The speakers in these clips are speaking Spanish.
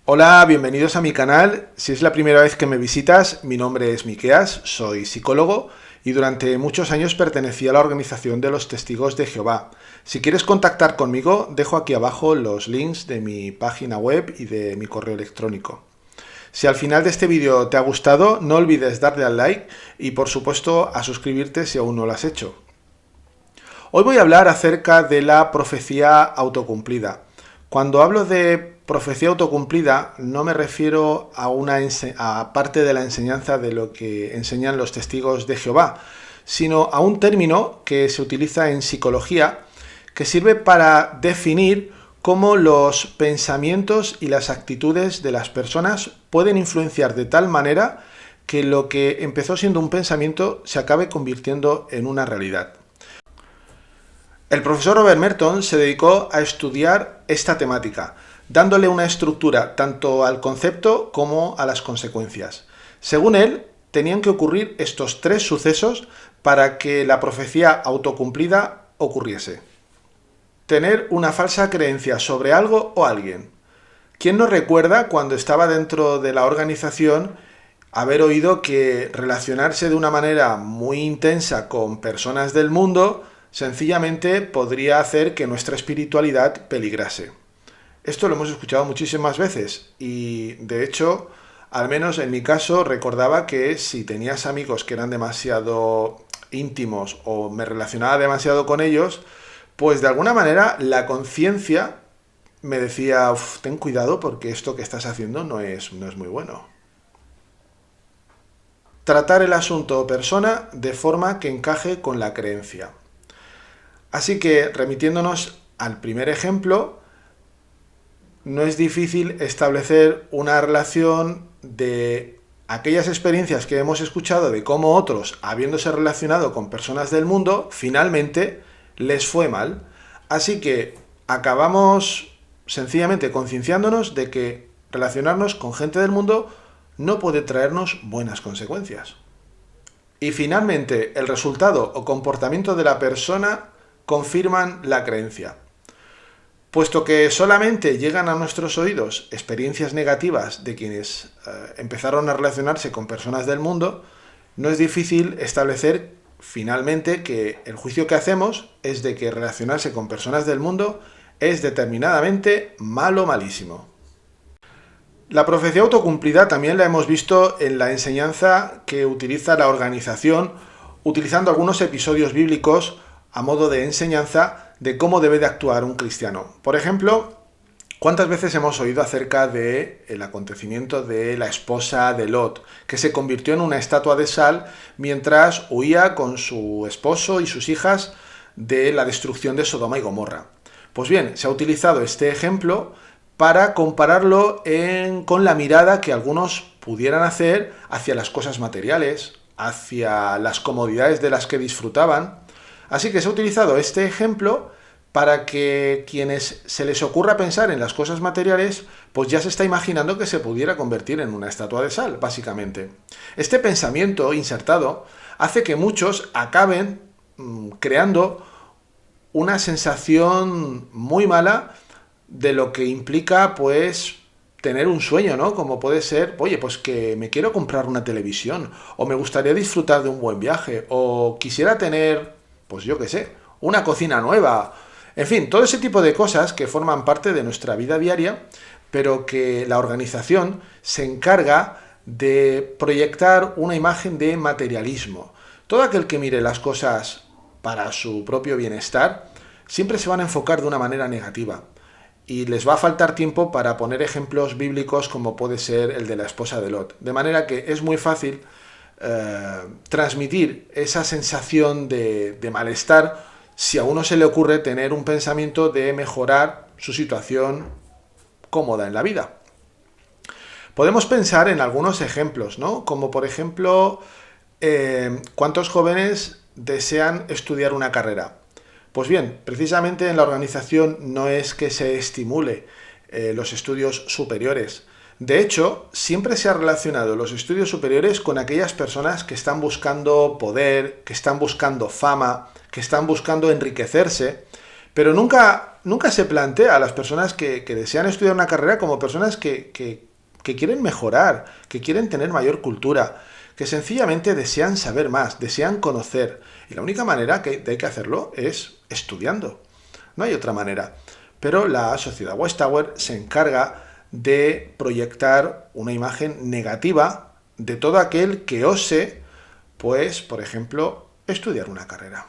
Hola, bienvenidos a mi canal. Si es la primera vez que me visitas, mi nombre es Miqueas, soy psicólogo y durante muchos años pertenecí a la organización de los Testigos de Jehová. Si quieres contactar conmigo, dejo aquí abajo los links de mi página web y de mi correo electrónico. Si al final de este vídeo te ha gustado, no olvides darle al like y por supuesto a suscribirte si aún no lo has hecho. Hoy voy a hablar acerca de la profecía autocumplida. Cuando hablo de profecía autocumplida, no me refiero a parte de la enseñanza de lo que enseñan los testigos de Jehová, sino a un término que se utiliza en psicología que sirve para definir cómo los pensamientos y las actitudes de las personas pueden influenciar de tal manera que lo que empezó siendo un pensamiento se acabe convirtiendo en una realidad. El profesor Robert Merton se dedicó a estudiar esta temática, dándole una estructura tanto al concepto como a las consecuencias. Según él, tenían que ocurrir estos tres sucesos para que la profecía autocumplida ocurriese. Tener una falsa creencia sobre algo o alguien. ¿Quién no recuerda cuando estaba dentro de la organización haber oído que relacionarse de una manera muy intensa con personas del mundo sencillamente podría hacer que nuestra espiritualidad peligrase? Esto lo hemos escuchado muchísimas veces y, de hecho, al menos en mi caso, recordaba que si tenías amigos que eran demasiado íntimos o me relacionaba demasiado con ellos, pues de alguna manera la conciencia me decía, ten cuidado porque esto que estás haciendo no es muy bueno. Tratar el asunto o persona de forma que encaje con la creencia. Así que, remitiéndonos al primer ejemplo, no es difícil establecer una relación de aquellas experiencias que hemos escuchado de cómo otros, habiéndose relacionado con personas del mundo, finalmente les fue mal. Así que acabamos sencillamente concienciándonos de que relacionarnos con gente del mundo no puede traernos buenas consecuencias. Y finalmente, el resultado o comportamiento de la persona confirman la creencia. Puesto que solamente llegan a nuestros oídos experiencias negativas de quienes empezaron a relacionarse con personas del mundo, no es difícil establecer finalmente que el juicio que hacemos es de que relacionarse con personas del mundo es determinadamente malo, malísimo. La profecía autocumplida también la hemos visto en la enseñanza que utiliza la organización, utilizando algunos episodios bíblicos a modo de enseñanza de cómo debe de actuar un cristiano. Por ejemplo, ¿cuántas veces hemos oído acerca del acontecimiento de la esposa de Lot, que se convirtió en una estatua de sal mientras huía con su esposo y sus hijas de la destrucción de Sodoma y Gomorra? Pues bien, se ha utilizado este ejemplo para compararlo con la mirada que algunos pudieran hacer hacia las cosas materiales, hacia las comodidades de las que disfrutaban. Así que se ha utilizado este ejemplo para que quienes se les ocurra pensar en las cosas materiales, pues ya se está imaginando que se pudiera convertir en una estatua de sal, básicamente. Este pensamiento insertado hace que muchos acaben creando una sensación muy mala de lo que implica, pues, tener un sueño, ¿no? Como puede ser, oye, pues que me quiero comprar una televisión, o me gustaría disfrutar de un buen viaje, o quisiera tener, pues yo qué sé, una cocina nueva. En fin, todo ese tipo de cosas que forman parte de nuestra vida diaria, pero que la organización se encarga de proyectar una imagen de materialismo. Todo aquel que mire las cosas para su propio bienestar, siempre se van a enfocar de una manera negativa. Y les va a faltar tiempo para poner ejemplos bíblicos como puede ser el de la esposa de Lot. De manera que es muy fácil transmitir esa sensación de malestar si a uno se le ocurre tener un pensamiento de mejorar su situación cómoda en la vida. Podemos pensar en algunos ejemplos, ¿no? Como por ejemplo, ¿cuántos jóvenes desean estudiar una carrera? Pues bien, precisamente en la organización no es que se estimule los estudios superiores. De hecho, siempre se ha relacionado los estudios superiores con aquellas personas que están buscando poder, que están buscando fama, que están buscando enriquecerse, pero nunca nunca se plantea a las personas que desean estudiar una carrera como personas que quieren mejorar, que quieren tener mayor cultura, que sencillamente desean saber más, desean conocer. Y la única manera de hay que hacerlo es estudiando. No hay otra manera. Pero la sociedad Watchtower se encarga de proyectar una imagen negativa de todo aquel que ose, pues, por ejemplo, estudiar una carrera.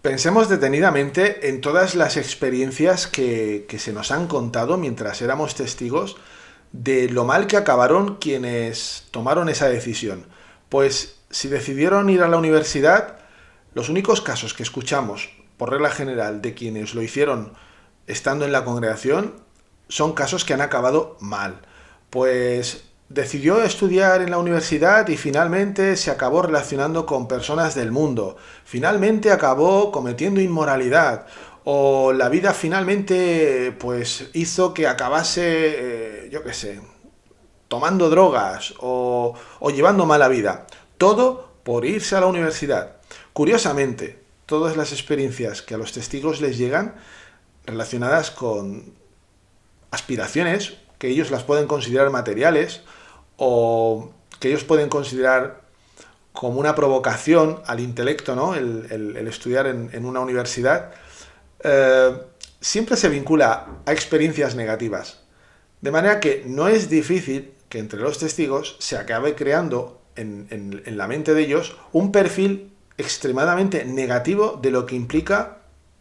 Pensemos detenidamente en todas las experiencias que se nos han contado mientras éramos testigos de lo mal que acabaron quienes tomaron esa decisión. Pues si decidieron ir a la universidad, los únicos casos que escuchamos, por regla general, de quienes lo hicieron estando en la congregación, son casos que han acabado mal. Pues decidió estudiar en la universidad y finalmente se acabó relacionando con personas del mundo. Finalmente acabó cometiendo inmoralidad. O la vida finalmente pues hizo que acabase, yo qué sé, tomando drogas o llevando mala vida. Todo por irse a la universidad. Curiosamente, todas las experiencias que a los testigos les llegan relacionadas con aspiraciones que ellos las pueden considerar materiales o que ellos pueden considerar como una provocación al intelecto, ¿no? El estudiar en una universidad, siempre se vincula a experiencias negativas. De manera que no es difícil que entre los testigos se acabe creando en la mente de ellos un perfil extremadamente negativo de lo que implica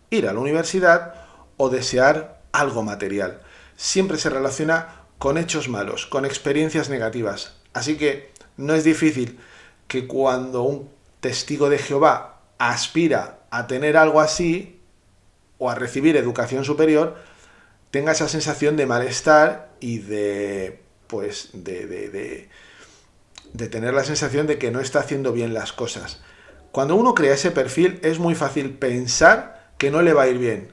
ir a la universidad o desear algo material. Siempre se relaciona con hechos malos, con experiencias negativas. Así que no es difícil que cuando un testigo de Jehová aspira a tener algo así o a recibir educación superior, tenga esa sensación de malestar y de tener la sensación de que no está haciendo bien las cosas. Cuando uno crea ese perfil es muy fácil pensar que no le va a ir bien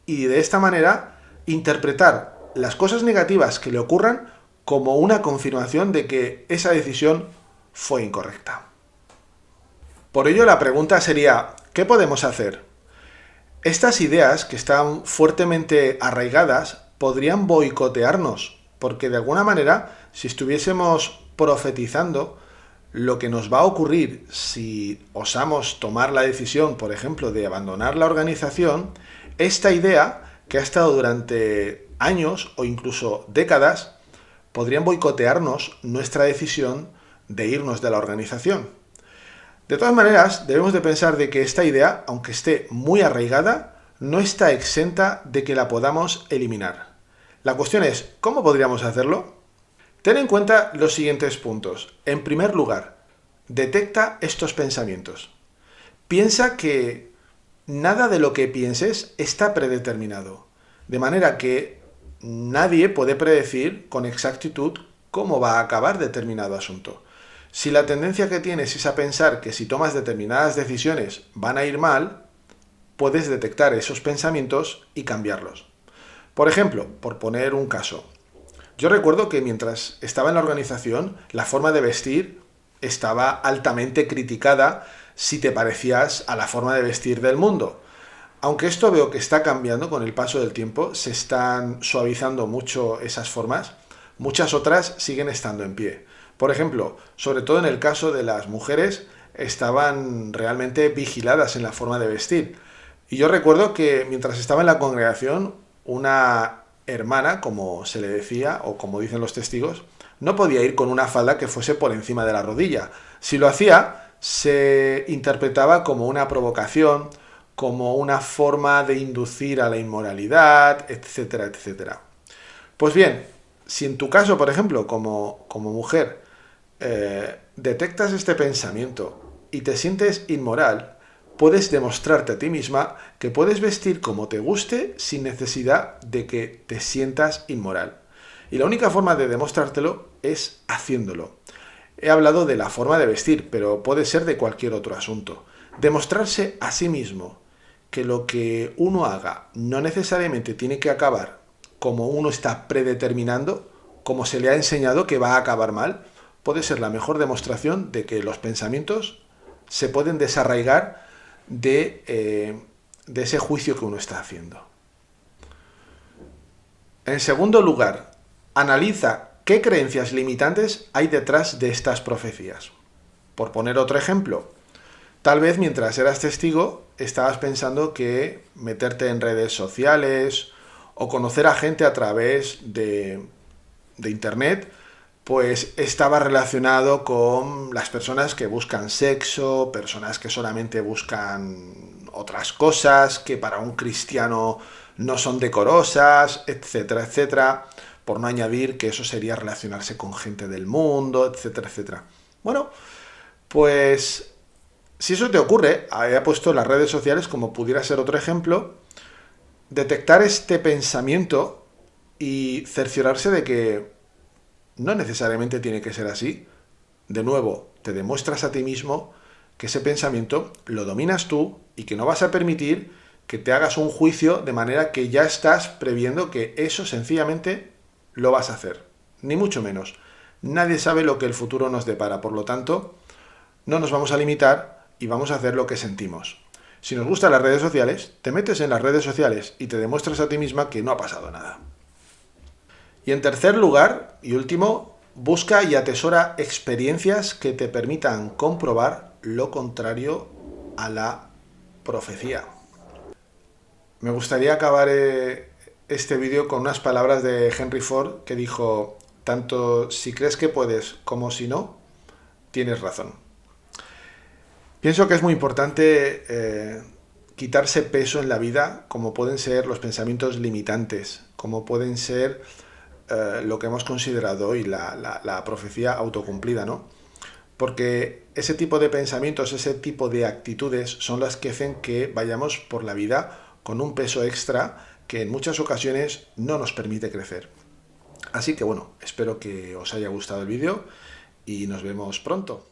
y de esta manera interpretar las cosas negativas que le ocurran como una confirmación de que esa decisión fue incorrecta. Por ello la pregunta sería, ¿qué podemos hacer? Estas ideas que están fuertemente arraigadas podrían boicotearnos, porque de alguna manera, si estuviésemos profetizando lo que nos va a ocurrir si osamos tomar la decisión, por ejemplo, de abandonar la organización, esta idea, que ha estado durante años o incluso décadas, podrían boicotearnos nuestra decisión de irnos de la organización. De todas maneras, debemos de pensar de que esta idea, aunque esté muy arraigada, no está exenta de que la podamos eliminar. La cuestión es, ¿cómo podríamos hacerlo? Ten en cuenta los siguientes puntos. En primer lugar, detecta estos pensamientos. Piensa que nada de lo que pienses está predeterminado, de manera que nadie puede predecir con exactitud cómo va a acabar determinado asunto. Si la tendencia que tienes es a pensar que si tomas determinadas decisiones van a ir mal, puedes detectar esos pensamientos y cambiarlos. Por ejemplo, por poner un caso, yo recuerdo que mientras estaba en la organización, la forma de vestir estaba altamente criticada si te parecías a la forma de vestir del mundo. Aunque esto veo que está cambiando con el paso del tiempo, se están suavizando mucho esas formas, muchas otras siguen estando en pie. Por ejemplo, sobre todo en el caso de las mujeres, estaban realmente vigiladas en la forma de vestir. Y yo recuerdo que mientras estaba en la congregación, una hermana, como se le decía, o como dicen los testigos, no podía ir con una falda que fuese por encima de la rodilla. Si lo hacía, se interpretaba como una provocación, como una forma de inducir a la inmoralidad, etcétera, etcétera. Pues bien, si en tu caso, por ejemplo, como mujer, detectas este pensamiento y te sientes inmoral, puedes demostrarte a ti misma que puedes vestir como te guste sin necesidad de que te sientas inmoral. Y la única forma de demostrártelo es haciéndolo. He hablado de la forma de vestir, pero puede ser de cualquier otro asunto. Demostrarse a sí mismo que lo que uno haga no necesariamente tiene que acabar como uno está predeterminando, como se le ha enseñado que va a acabar mal, puede ser la mejor demostración de que los pensamientos se pueden desarraigar de de ese juicio que uno está haciendo. En segundo lugar, analiza qué creencias limitantes hay detrás de estas profecías. Por poner otro ejemplo, tal vez mientras eras testigo estabas pensando que meterte en redes sociales o conocer a gente a través de internet pues estaba relacionado con las personas que buscan sexo, personas que solamente buscan otras cosas, que para un cristiano no son decorosas, etcétera, etcétera, por no añadir que eso sería relacionarse con gente del mundo, etcétera, etcétera. Bueno, pues si eso te ocurre, había puesto en las redes sociales como pudiera ser otro ejemplo, detectar este pensamiento y cerciorarse de que no necesariamente tiene que ser así. De nuevo, te demuestras a ti mismo que ese pensamiento lo dominas tú y que no vas a permitir que te hagas un juicio de manera que ya estás previendo que eso sencillamente lo vas a hacer. Ni mucho menos. Nadie sabe lo que el futuro nos depara, por lo tanto, no nos vamos a limitar y vamos a hacer lo que sentimos. Si nos gustan las redes sociales, te metes en las redes sociales y te demuestras a ti misma que no ha pasado nada. Y en tercer lugar, y último, busca y atesora experiencias que te permitan comprobar lo contrario a la profecía. Me gustaría acabar este vídeo con unas palabras de Henry Ford que dijo: tanto si crees que puedes como si no, tienes razón. Pienso que es muy importante quitarse peso en la vida, como pueden ser los pensamientos limitantes, como pueden ser lo que hemos considerado hoy la profecía autocumplida, ¿no? Porque ese tipo de pensamientos, ese tipo de actitudes son las que hacen que vayamos por la vida con un peso extra que en muchas ocasiones no nos permite crecer. Así que bueno, espero que os haya gustado el vídeo y nos vemos pronto.